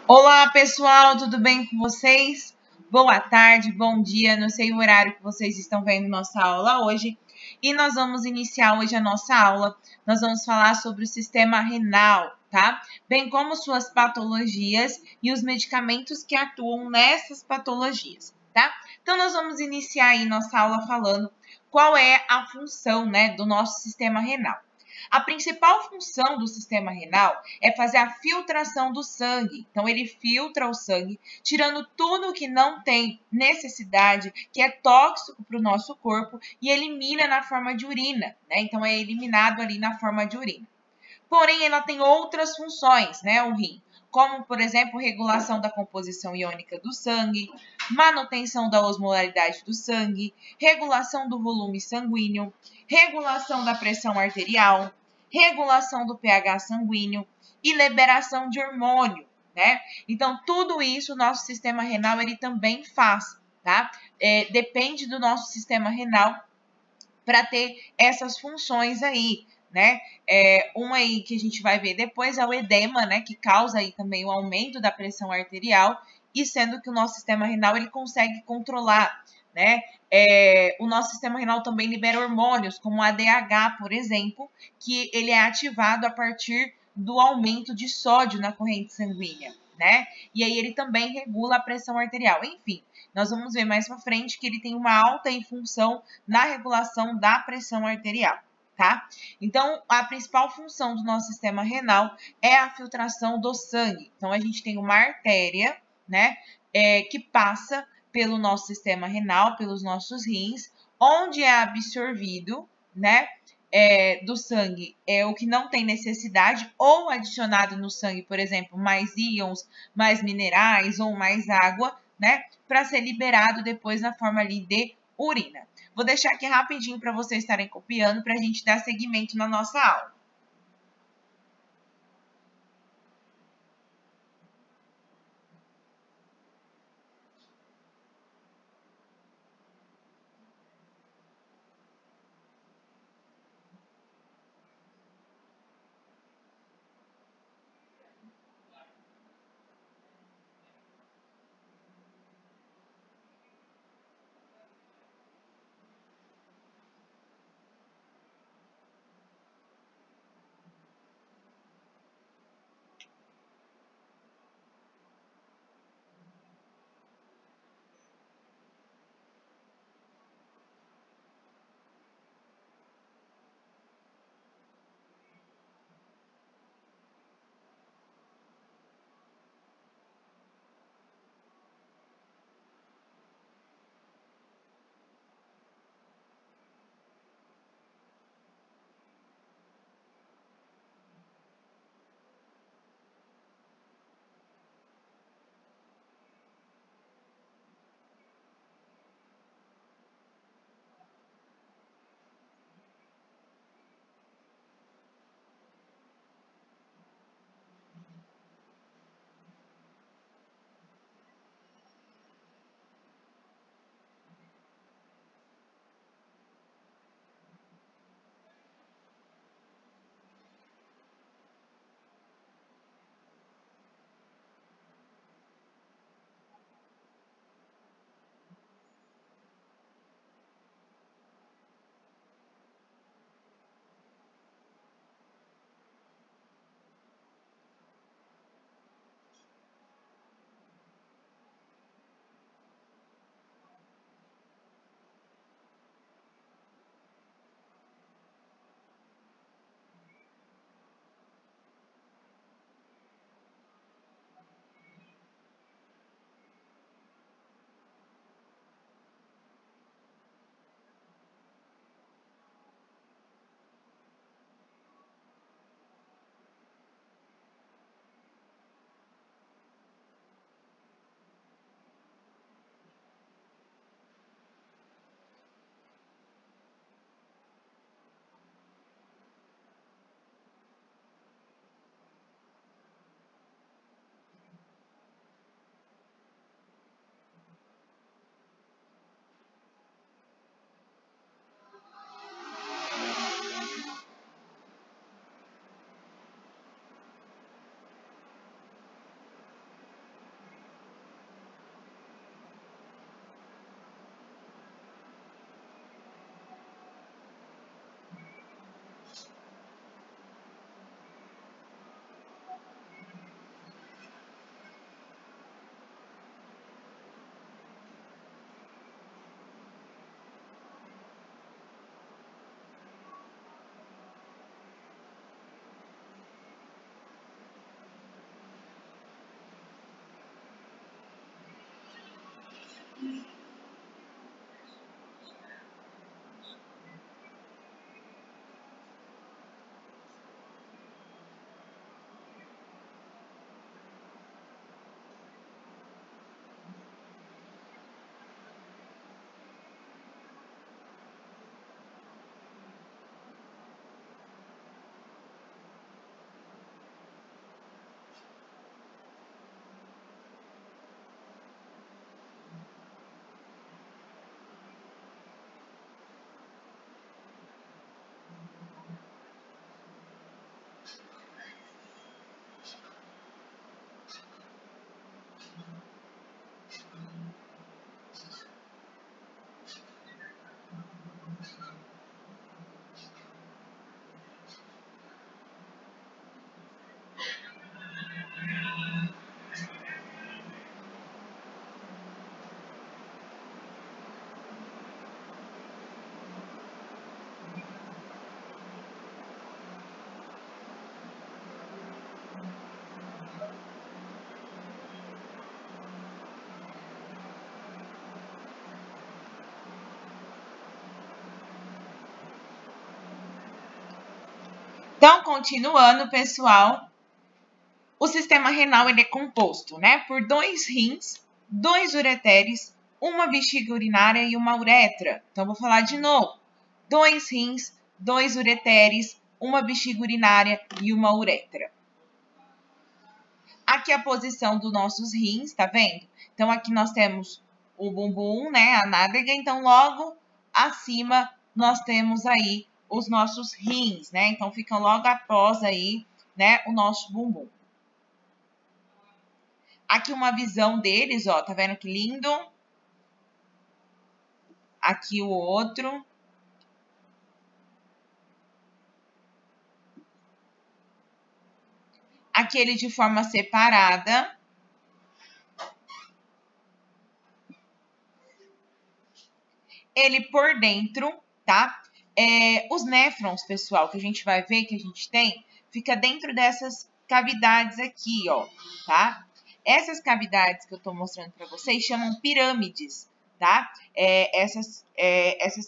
Olá, pessoal, tudo bem com vocês? Boa tarde, bom dia, não sei o horário que vocês estão vendo nossa aula hoje. E nós vamos iniciar hoje a nossa aula. Nós vamos falar sobre o sistema renal, tá? Bem como suas patologias e os medicamentos que atuam nessas patologias, tá? Então, nós vamos iniciar aí nossa aula falando qual é a função, do nosso sistema renal. A principal função do sistema renal é fazer a filtração do sangue. Então, ele filtra o sangue, tirando tudo que não tem necessidade, que é tóxico para o nosso corpo, e elimina na forma de urina, né? Então, é eliminado ali na forma de urina. Porém, ela tem outras funções, o rim, como, por exemplo, regulação da composição iônica do sangue, manutenção da osmolaridade do sangue, regulação do volume sanguíneo, regulação da pressão arterial, regulação do pH sanguíneo e liberação de hormônio, né? Então, tudo isso o nosso sistema renal ele também faz, tá? Depende do nosso sistema renal para ter essas funções aí, né? Uma aí que a gente vai ver depois é o edema, né? Que causa aí também o aumento da pressão arterial, e sendo que o nosso sistema renal ele consegue controlar, né? O nosso sistema renal também libera hormônios, como o ADH, por exemplo, que ele é ativado a partir do aumento de sódio na corrente sanguínea, né? E aí ele também regula a pressão arterial. Enfim, nós vamos ver mais para frente que ele tem uma alta função na regulação da pressão arterial, tá? Então, a principal função do nosso sistema renal é a filtração do sangue. Então, a gente tem uma artéria, né, que passa pelo nosso sistema renal, pelos nossos rins, onde é absorvido, né, do sangue o que não tem necessidade, ou adicionado no sangue, por exemplo, mais íons, mais minerais ou mais água, né, para ser liberado depois na forma ali de urina. Vou deixar aqui rapidinho para vocês estarem copiando para a gente dar seguimento na nossa aula. Então, continuando, pessoal, o sistema renal ele é composto, né, por 2 rins, 2 ureteres, uma bexiga urinária e uma uretra. Então, vou falar de novo. 2 rins, 2 ureteres, uma bexiga urinária e uma uretra. Aqui a posição dos nossos rins, tá vendo? Então, aqui nós temos o bumbum, né, a nádega. Então, logo acima, nós temos aí os nossos rins, né? Então, ficam logo após aí, né, o nosso bumbum. Aqui uma visão deles, ó, tá vendo que lindo? Aqui o outro. Aqui ele de forma separada. Ele por dentro, tá? Os néfrons, pessoal, que a gente vai ver que a gente tem, fica dentro dessas cavidades aqui, ó, tá? Essas cavidades que eu tô mostrando para vocês chamam pirâmides, tá? Essas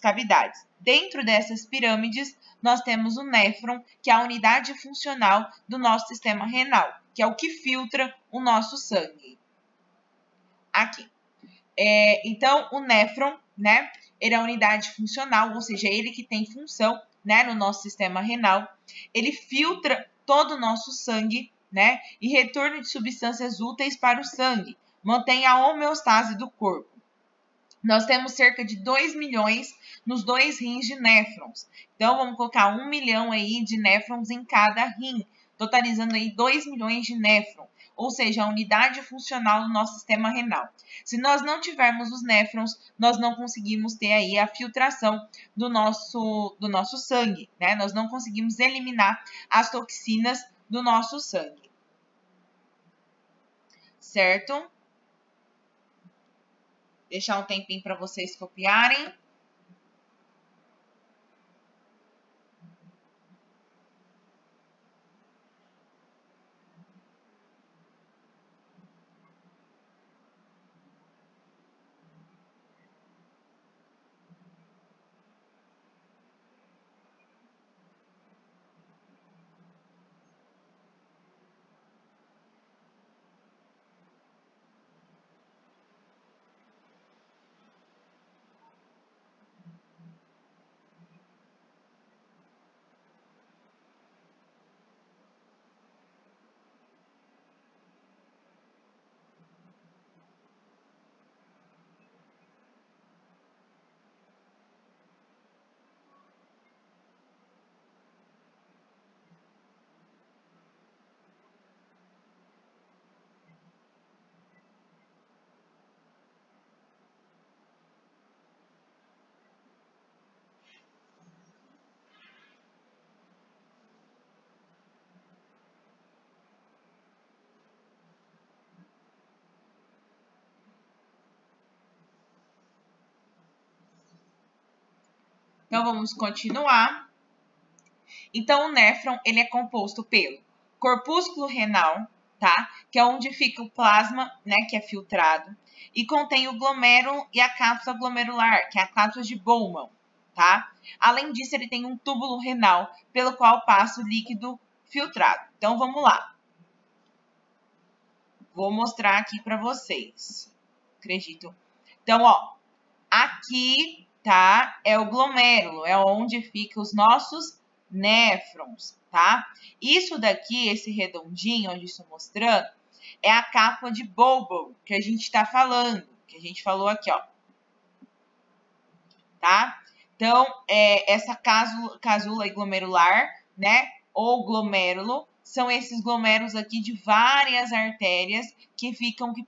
cavidades. Dentro dessas pirâmides, nós temos o néfron, que é a unidade funcional do nosso sistema renal, que é o que filtra o nosso sangue. Aqui. Então, o néfron, né? Ele é a unidade funcional, ou seja, ele que tem função, né, no nosso sistema renal. Ele filtra todo o nosso sangue, né, e retorno de substâncias úteis para o sangue. Mantém a homeostase do corpo. Nós temos cerca de 2 milhões nos 2 rins de néfrons. Então, vamos colocar 1 milhão aí de néfrons em cada rim, totalizando aí 2 milhões de néfrons, ou seja, a unidade funcional do nosso sistema renal. Se nós não tivermos os néfrons, nós não conseguimos ter aí a filtração do nosso sangue, né? Nós não conseguimos eliminar as toxinas do nosso sangue. Certo? Deixar um tempinho para vocês copiarem. Então, vamos continuar. Então, o néfron, ele é composto pelo corpúsculo renal, tá? Que é onde fica o plasma, né? Que é filtrado. E contém o glomérulo e a cápsula glomerular, que é a cápsula de Bowman, tá? Além disso, ele tem um túbulo renal, pelo qual passa o líquido filtrado. Então, vamos lá. Vou mostrar aqui para vocês. Acredito. Então, ó. Aqui, tá? É o glomérulo, é onde ficam os nossos néfrons, tá? Isso daqui, esse redondinho onde estou mostrando, é a cápsula de Bowman que a gente está falando, que a gente falou aqui, ó. Tá? Então, essa casula glomerular, né? Ou glomérulo, são esses glomérulos aqui de várias artérias que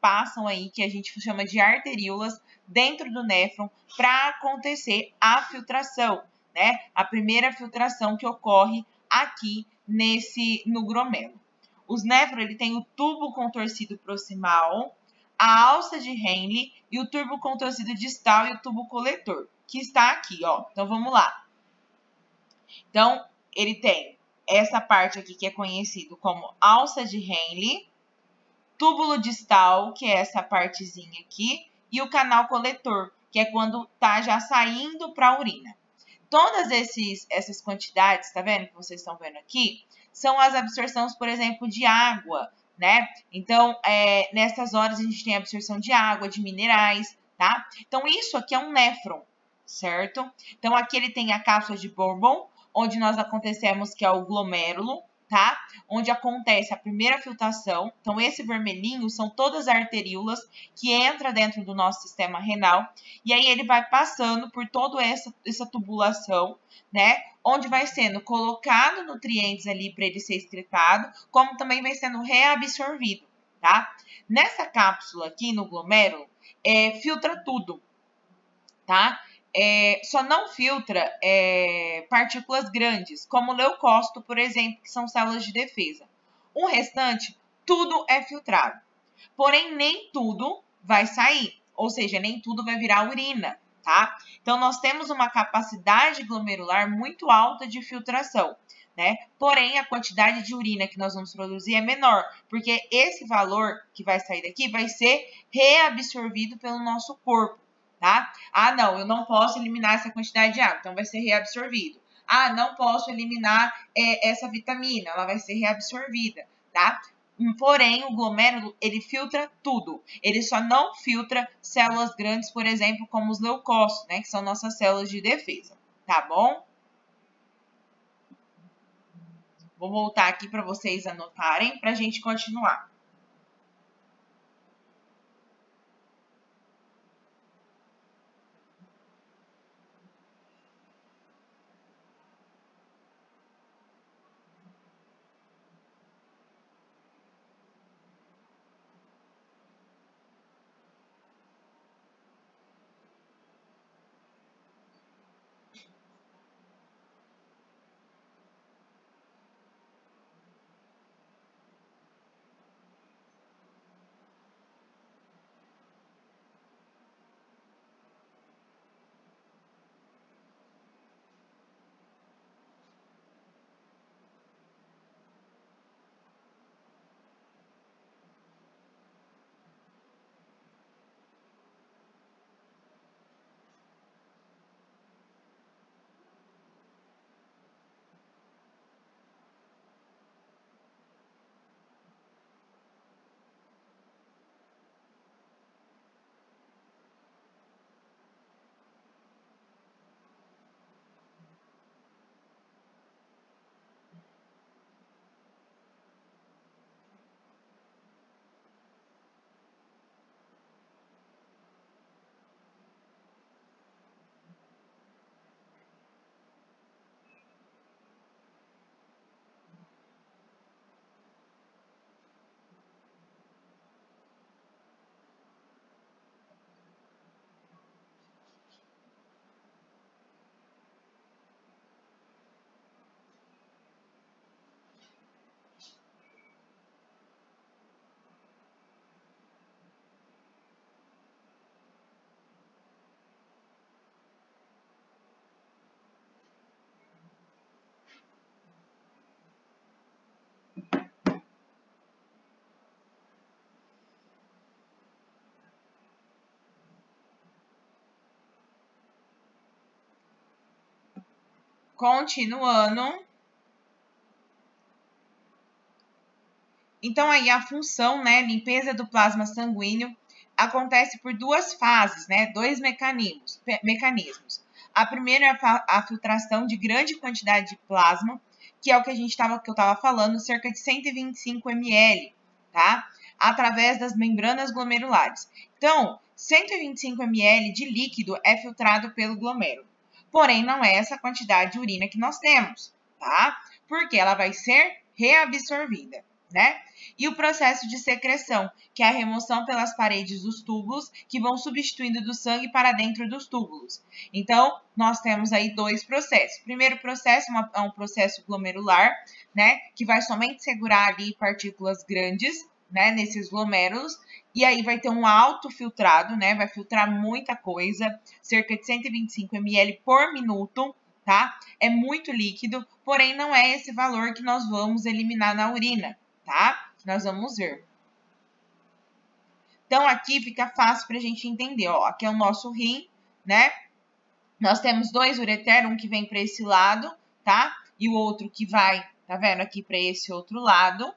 passam aí, que a gente chama de arteríolas, dentro do néfron para acontecer a filtração, né? A primeira filtração que ocorre aqui no glomérulo. Os néfrons, ele tem o tubo contorcido proximal, a alça de Henle e o tubo contorcido distal e o tubo coletor, que está aqui, ó. Então, vamos lá. Então, ele tem essa parte aqui que é conhecido como alça de Henle, túbulo distal, que é essa partezinha aqui, e o canal coletor, que é quando tá já saindo para a urina. Todas essas quantidades, tá vendo, que vocês estão vendo aqui, são as absorções, por exemplo, de água, né? Então, nessas horas a gente tem absorção de água, de minerais, tá? Então, isso aqui é um néfron, certo? Então, aqui ele tem a cápsula de Bourbon, onde nós acontecemos, que é o glomérulo, tá? Onde acontece a primeira filtração. Então, esse vermelhinho são todas as arteríolas que entram dentro do nosso sistema renal. E aí, ele vai passando por toda essa tubulação, né? Onde vai sendo colocado nutrientes ali para ele ser excretado, como também vai sendo reabsorvido, tá? Nessa cápsula aqui, no glomérulo, filtra tudo, tá? Só não filtra partículas grandes, como o leucócito, por exemplo, que são células de defesa. O restante, tudo é filtrado. Porém, nem tudo vai sair, ou seja, nem tudo vai virar urina, tá? Então, nós temos uma capacidade glomerular muito alta de filtração, né? Porém, a quantidade de urina que nós vamos produzir é menor, porque esse valor que vai sair daqui vai ser reabsorvido pelo nosso corpo, tá? Ah, não, eu não posso eliminar essa quantidade de água, então vai ser reabsorvido. Ah, não posso eliminar essa vitamina, ela vai ser reabsorvida, tá? Porém, o glomérulo, ele filtra tudo. Ele só não filtra células grandes, por exemplo, como os leucócitos, né? Que são nossas células de defesa, tá bom? Vou voltar aqui para vocês anotarem para a gente continuar. Continuando. Então, aí a função, né, limpeza do plasma sanguíneo acontece por duas fases, né, dois mecanismos. A primeira é a filtração de grande quantidade de plasma, que é o que eu estava falando, cerca de 125 ml, tá? Através das membranas glomerulares. Então, 125 ml de líquido é filtrado pelo glomérulo. Porém, não é essa quantidade de urina que nós temos, tá? Porque ela vai ser reabsorvida, né? E o processo de secreção, que é a remoção pelas paredes dos túbulos, que vão substituindo do sangue para dentro dos túbulos. Então, nós temos aí dois processos. O primeiro processo é um processo glomerular, né? Que vai somente segurar ali partículas grandes, né? Nesses glomérulos. E aí vai ter um alto filtrado, né? Vai filtrar muita coisa, cerca de 125 ml por minuto, tá? É muito líquido, porém não é esse valor que nós vamos eliminar na urina, tá? Nós vamos ver. Então, aqui fica fácil para a gente entender, ó. Aqui é o nosso rim, né? Nós temos 2 ureter, um que vem para esse lado, tá? E o outro que vai, tá vendo aqui para esse outro lado,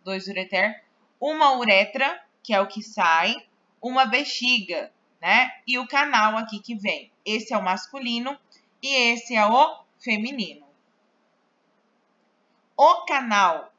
2 ureter, uma uretra, que é o que sai, uma bexiga, né? E o canal aqui que vem. Esse é o masculino e esse é o feminino. O canal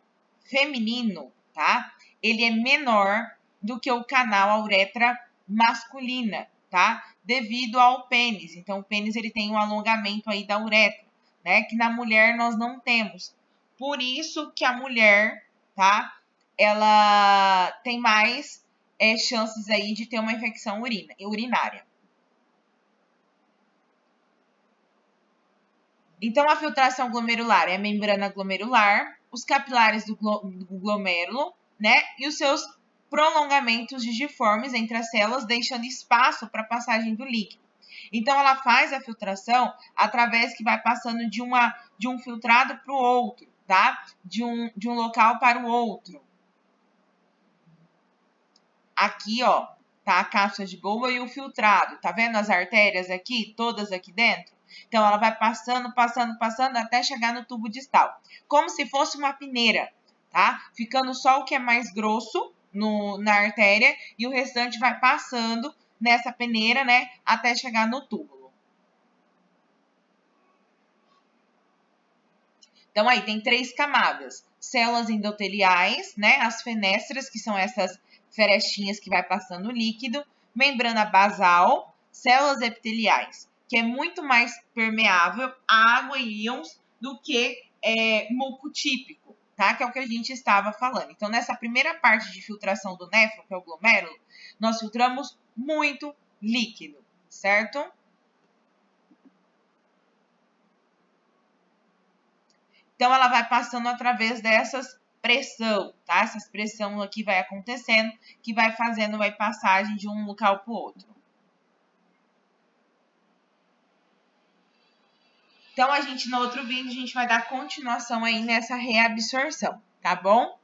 feminino, tá? Ele é menor do que o canal, a uretra masculina, tá? Devido ao pênis. Então, o pênis ele tem um alongamento aí da uretra, né? Que na mulher nós não temos. Por isso que a mulher, tá? Ela tem mais chances aí de ter uma infecção urinária. Então, a filtração glomerular é a membrana glomerular, os capilares do glomêrulo, né? E os seus prolongamentos digiformes entre as células, deixando espaço para a passagem do líquido. Então, ela faz a filtração através que vai passando de um filtrado para o outro, tá? De um local para o outro. Aqui, ó, tá a cápsula de Bowell e o filtrado. Tá vendo as artérias aqui, todas aqui dentro? Então, ela vai passando, passando, passando até chegar no tubo distal. Como se fosse uma peneira, tá? Ficando só o que é mais grosso na artéria e o restante vai passando nessa peneira, né? Até chegar no túbulo. Então, aí tem 3 camadas. Células endoteliais, né? As fenestras, que são essas frestinhas que vai passando o líquido. Membrana basal, células epiteliais, que é muito mais permeável a água e íons do que muco típico, tá? Que é o que a gente estava falando. Então, nessa primeira parte de filtração do néfron, que é o glomérulo, nós filtramos muito líquido, certo? Então, ela vai passando através dessas pressão, tá? Essas pressão aqui vai acontecendo, que vai fazendo a passagem de um local para o outro. Então, no outro vídeo, a gente vai dar continuação aí nessa reabsorção, tá bom?